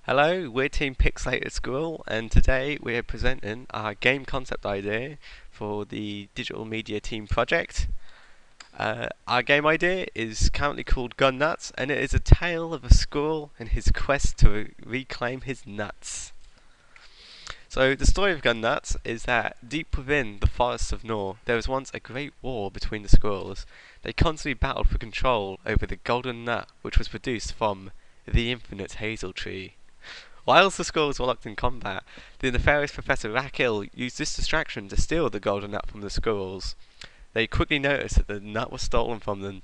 Hello, we're Team Pixelated School, and today we're presenting our game concept idea for the digital media team project. Our game idea is currently called Gun Nuts, and it is a tale of a squirrel and his quest to reclaim his nuts. So the story of Gun Nuts is that deep within the forests of Nor, there was once a great war between the squirrels. They constantly battled for control over the golden nut which was produced from the infinite hazel tree. Whilst the squirrels were locked in combat, the nefarious Professor Rackhill used this distraction to steal the golden nut from the squirrels. They quickly noticed that the nut was stolen from them,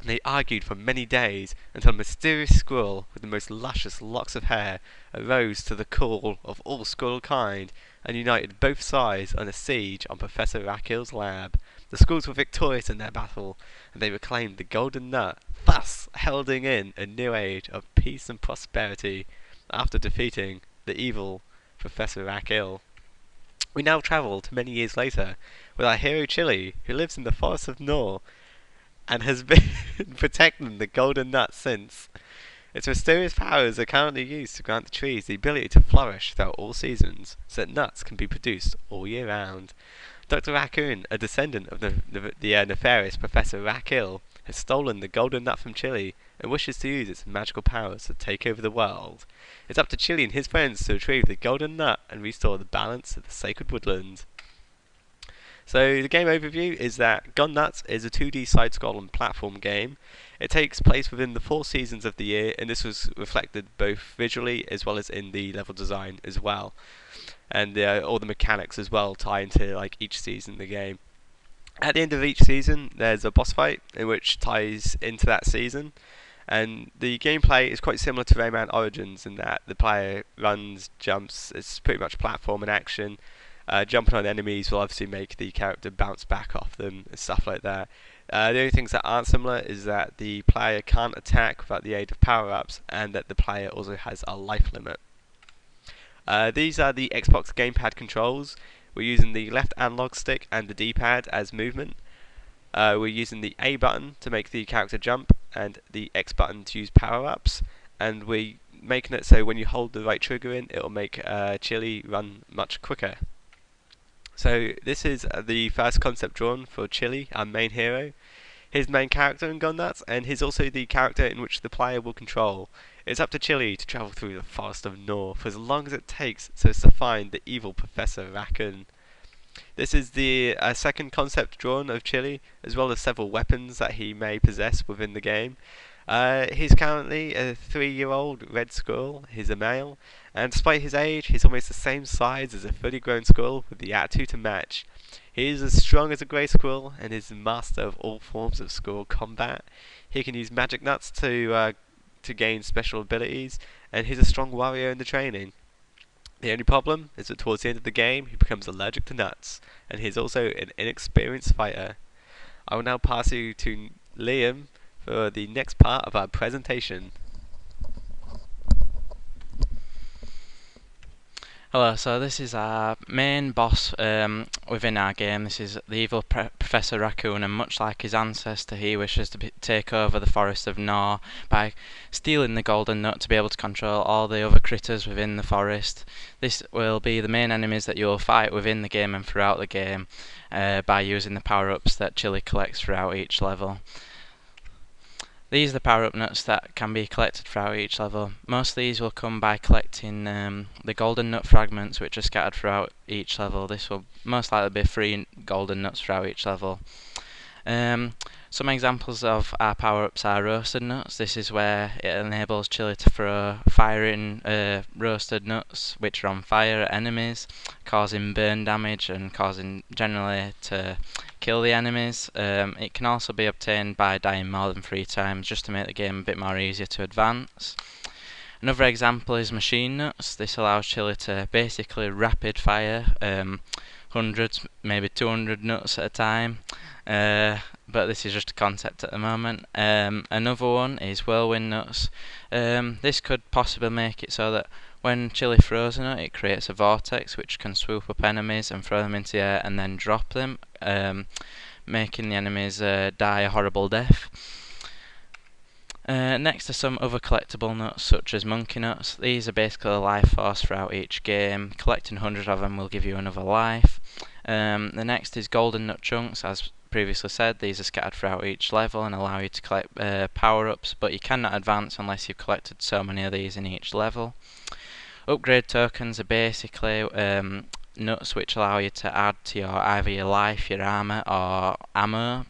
and they argued for many days until a mysterious squirrel with the most luscious locks of hair arose to the call of all squirrel kind and united both sides on a siege on Professor Rackhill's lab. The squirrels were victorious in their battle, and they reclaimed the golden nut, thus heralding in a new age of peace and prosperity after defeating the evil Professor Rackhill. We now travel to many years later with our hero Chili, who lives in the forests of Nor and has been protecting the golden nut since. Its mysterious powers are currently used to grant the trees the ability to flourish throughout all seasons, so that nuts can be produced all year round. Dr. Raccoon, a descendant of the nefarious Professor Rackhill, has stolen the golden nut from Chili and wishes to use its magical powers to take over the world. It's up to Chili and his friends to retrieve the golden nut and restore the balance of the sacred woodland. So the game overview is that Gun Nuts is a 2D side-scrolling platform game. It takes place within the 4 seasons of the year, and this was reflected both visually as well as in the level design as well, and all the mechanics as well tie into like each season of the game. At the end of each season, there's a boss fight in which ties into that season, and the gameplay is quite similar to Rayman Origins in that the player runs, jumps. It's pretty much platform and action. Jumping on enemies will obviously make the character bounce back off them and stuff like that. The only things that aren't similar is that the player can't attack without the aid of power-ups, and that the player also has a life limit. These are the Xbox gamepad controls. We're using the left analog stick and the D-pad as movement. We're using the A button to make the character jump, and the X button to use power-ups, and we're making it so when you hold the right trigger in, it will make Chili run much quicker. So this is the first concept drawn for Chili, our main hero. His main character in Gun Nuts, and he's also the character in which the player will control. It's up to Chili to travel through the forest of Nor for as long as it takes so as to find the evil Professor Raccoon. This is the second concept drawn of Chili, as well as several weapons that he may possess within the game. He's currently a 3-year-old red squirrel. He's a male, and despite his age, he's almost the same size as a fully grown squirrel with the attitude to match. He is as strong as a grey squirrel and is the master of all forms of squirrel combat. He can use magic nuts to gain special abilities, and he's a strong warrior in the training. The only problem is that towards the end of the game, he becomes allergic to nuts, and he's also an inexperienced fighter. I will now pass you to Liam for the next part of our presentation. Hello, so this is our main boss within our game. This is the evil Professor Raccoon, and much like his ancestor, he wishes to take over the forest of Nor by stealing the golden nut to be able to control all the other critters within the forest. This will be the main enemies that you'll fight within the game and throughout the game by using the power-ups that Chili collects throughout each level. These are the power-up nuts that can be collected throughout each level. Most of these will come by collecting the golden nut fragments which are scattered throughout each level. This will most likely be 3 golden nuts throughout each level. Some examples of our power-ups are roasted nuts. This is where it enables Chili to throw fire in roasted nuts which are on fire at enemies, causing burn damage and causing generally to kill the enemies. It can also be obtained by dying more than 3 times just to make the game a bit more easier to advance. Another example is machine nuts. This allows Chili to basically rapid fire hundreds, maybe 200 nuts at a time. But this is just a concept at the moment. Another one is whirlwind nuts. This could possibly make it so that when Chili throws a nut, it creates a vortex which can swoop up enemies and throw them into the air and then drop them, making the enemies die a horrible death. Next are some other collectible nuts, such as monkey nuts. These are basically a life force throughout each game. Collecting 100 of them will give you another life. The next is golden nut chunks. As previously said, these are scattered throughout each level and allow you to collect power-ups, but you cannot advance unless you've collected so many of these in each level. Upgrade tokens are basically nuts which allow you to add to either your life, your armour, or ammo.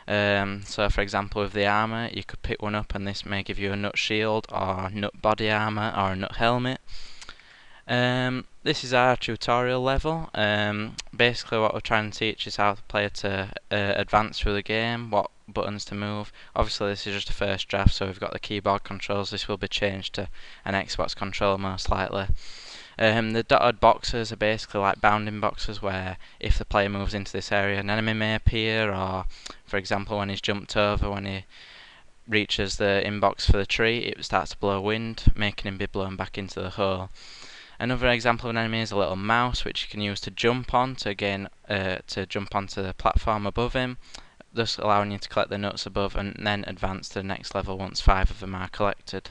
So for example, with the armour, you could pick one up and this may give you a nut shield, or nut body armour, or a nut helmet. This is our tutorial level. Basically what we're trying to teach is how the player to advance through the game, what buttons to move. Obviously this is just a first draft, so we've got the keyboard controls. This will be changed to an Xbox controller most likely. The dotted boxes are basically like bounding boxes, where if the player moves into this area an enemy may appear, or for example when he's jumped over, when he reaches the inbox for the tree, it starts to blow wind, making him be blown back into the hole. Another example of an enemy is a little mouse, which you can use to jump on to jump onto the platform above him, thus allowing you to collect the nuts above and then advance to the next level once 5 of them are collected.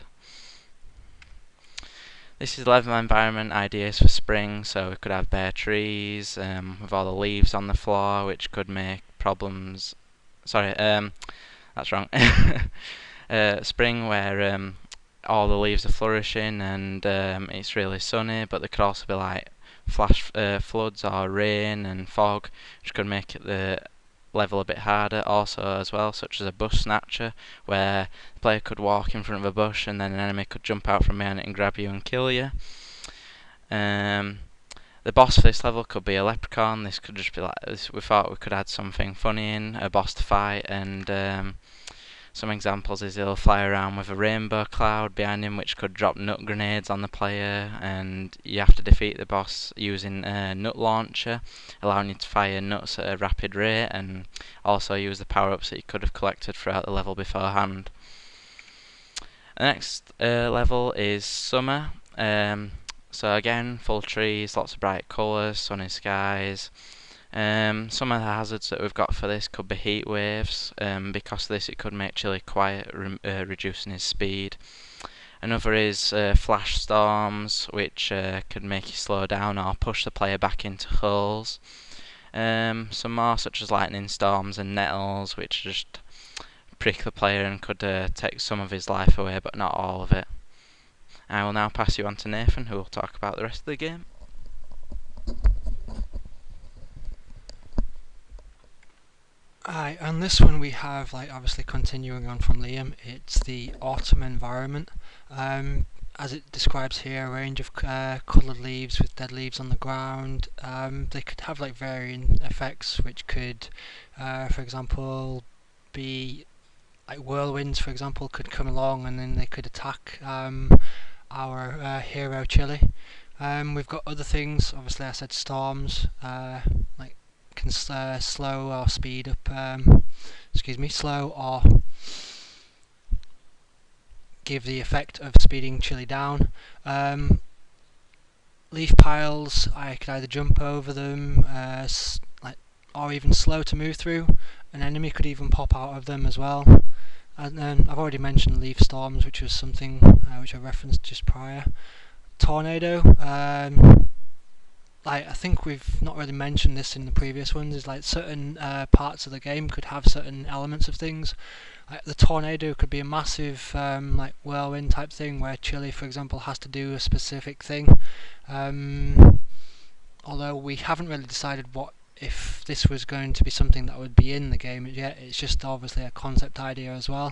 This is level environment ideas for spring, so we could have bare trees with all the leaves on the floor, which could make problems. Sorry, that's wrong. Spring where all the leaves are flourishing and it's really sunny, but there could also be like flash floods or rain and fog, which could make the level a bit harder also as well, such as a bush snatcher, where the player could walk in front of a bush and then an enemy could jump out from behind it and grab you and kill you. The boss for this level could be a leprechaun. This could just be like this. We thought we could add something funny in, a boss to fight, and some examples is he'll fly around with a rainbow cloud behind him, which could drop nut grenades on the player, and you have to defeat the boss using a nut launcher, allowing you to fire nuts at a rapid rate, and also use the power-ups that you could have collected throughout the level beforehand. The next level is summer. So again, full trees, lots of bright colours, sunny skies. Some of the hazards that we've got for this could be heat waves. Because of this it could make Chili quiet, reducing his speed. Another is flash storms, which could make you slow down or push the player back into holes. Some more such as lightning storms and nettles, which just prick the player and could take some of his life away, but not all of it. I will now pass you on to Nathan, who will talk about the rest of the game. Aye, and this one we have, like, obviously continuing on from Liam, it's the autumn environment. As it describes here, a range of coloured leaves with dead leaves on the ground. They could have like varying effects, which could, for example, be like whirlwinds. For example, could come along and then they could attack our hero Chili. We've got other things. Obviously, I said storms, like can slow or speed up. Slow or give the effect of speeding Chili down. Leaf piles, I could either jump over them, or even slow to move through. An enemy could even pop out of them as well. And then I've already mentioned leaf storms, which was something which I referenced just prior. Tornado, I think we've not really mentioned this in the previous ones, is like certain parts of the game could have certain elements of things. Like the tornado could be a massive like whirlwind type thing, where Chili, for example, has to do a specific thing. Although we haven't really decided what if this was going to be something that would be in the game yet. It's just obviously a concept idea as well.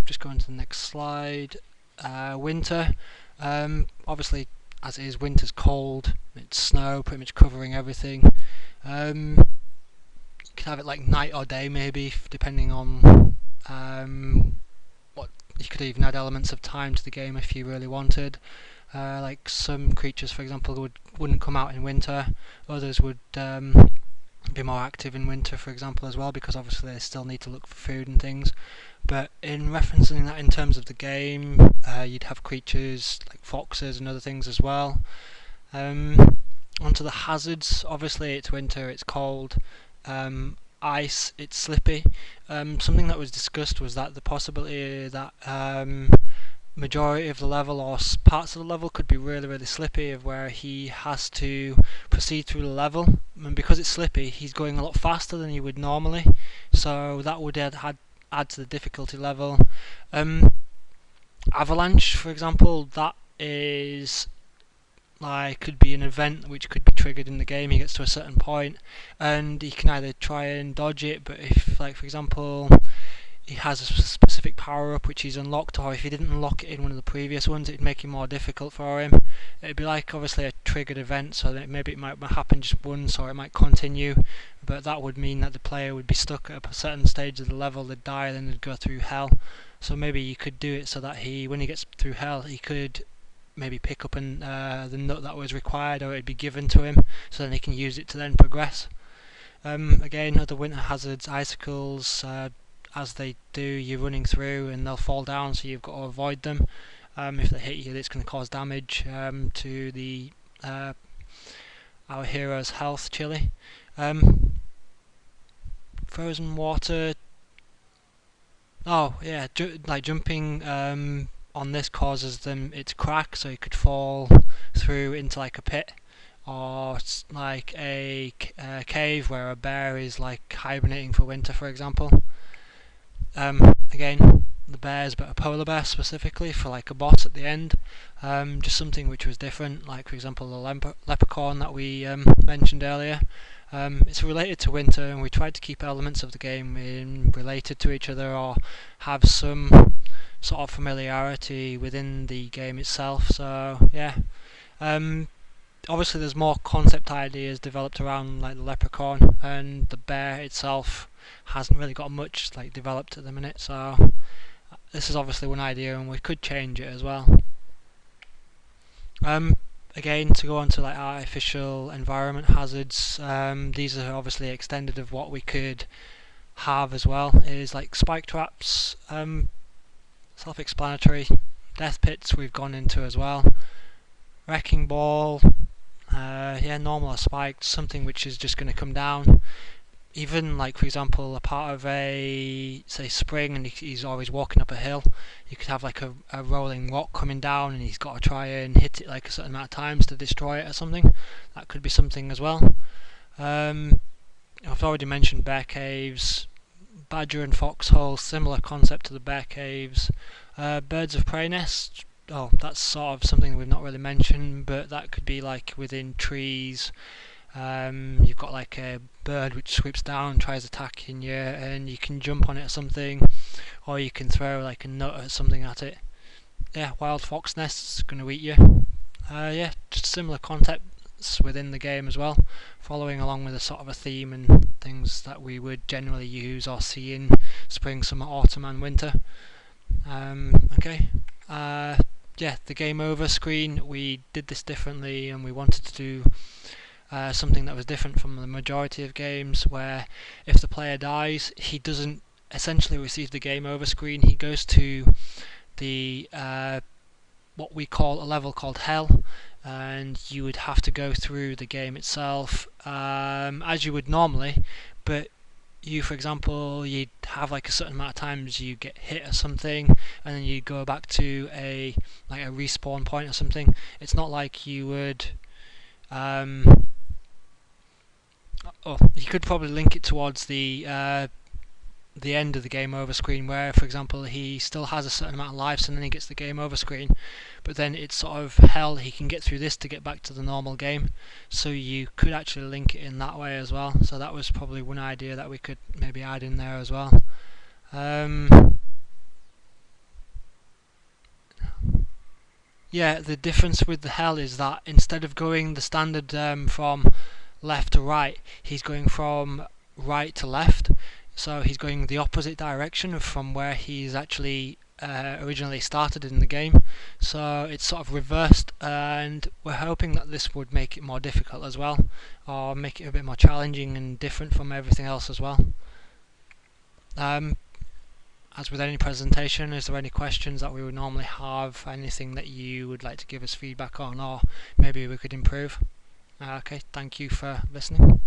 Just going to the next slide. Winter. Obviously, as it is, winter's cold. It's snow, pretty much covering everything. You can have it like night or day, maybe, depending on what. You could even add elements of time to the game if you really wanted. Like some creatures, for example, wouldn't come out in winter. Others would be more active in winter, for example, as well, because obviously they still need to look for food and things. But in referencing that in terms of the game, you'd have creatures like foxes and other things as well. Onto the hazards. Obviously, it's winter, it's cold. ice, it's slippy. Something that was discussed was that the possibility that majority of the level or parts of the level could be really really slippy, of where he has to proceed through the level, and because it's slippy he's going a lot faster than he would normally, so that would add to the difficulty level. Avalanche, for example, that is like could be an event which could be triggered in the game. He gets to a certain point and he can either try and dodge it, but if, like for example, he has a specific power up which he's unlocked, or if he didn't unlock it in one of the previous ones, it'd make it more difficult for him. It'd be like obviously a triggered event, so that maybe it might happen just once or it might continue, but that would mean that the player would be stuck at a certain stage of the level, they'd die, then they'd go through hell. So maybe you could do it so that when he gets through hell, he could maybe pick up the nut that was required, or it'd be given to him, so then he can use it to then progress. Again, other winter hazards, icicles, as they do, you're running through and they'll fall down, so you've got to avoid them. If they hit you, it's going to cause damage to the our hero's health, Chili. Frozen water. Oh yeah, like jumping on this causes them it to crack, so you could fall through into like a pit, or like a cave where a bear is like hibernating for winter, for example. Again, the bears, but a polar bear specifically for like a boss at the end. Just something which was different, like for example the leprechaun that we mentioned earlier. It's related to winter, and we tried to keep elements of the game related to each other, or have some sort of familiarity within the game itself. So yeah, obviously there's more concept ideas developed around like the leprechaun, and the bear itself hasn't really got much like developed at the minute. So this is obviously one idea, and we could change it as well. Again, to go on to like artificial environment hazards, these are obviously extended of what we could have as well, is like spike traps, self-explanatory. Death pits we've gone into as well. Wrecking ball, yeah, normal or spiked, something which is just going to come down. Even like for example a part of a say spring, and he's always walking up a hill, you could have like a rolling rock coming down and he's got to try and hit it like a certain amount of times to destroy it or something. That could be something as well. I've already mentioned bear caves, badger and foxhole, similar concept to the bear caves. Birds of prey nests, oh that's sort of something we've not really mentioned, but that could be like within trees. You've got like a bird which swoops down and tries attacking you, and you can jump on it or something, or you can throw like a nut or something at it. Yeah, wild fox nests going to eat you. Yeah, just similar concepts within the game as well, following along with a sort of a theme and things that we would generally use or see in spring, summer, autumn and winter. Okay. Yeah, the game over screen, we did this differently, and we wanted to do something that was different from the majority of games, where if the player dies, he doesn't essentially receive the game over screen. He goes to the what we call a level called hell, and you would have to go through the game itself as you would normally, but you, for example, you'd have like a certain amount of times you get hit or something, and then you go back to a respawn point or something. It's not like you would you could probably link it towards the end of the game over screen, where for example he still has a certain amount of lives and then he gets the game over screen, but then it's sort of hell, he can get through this to get back to the normal game. So you could actually link it in that way as well. So that was probably one idea that we could maybe add in there as well. Yeah, the difference with the hell is that instead of going the standard from left to right, he's going from right to left, so he's going the opposite direction from where he's actually originally started in the game. So it's sort of reversed, and we're hoping that this would make it more difficult as well, or make it a bit more challenging and different from everything else as well. As with any presentation, is there any questions that we would normally have, anything that you would like to give us feedback on, or maybe we could improve? Okay, thank you for listening.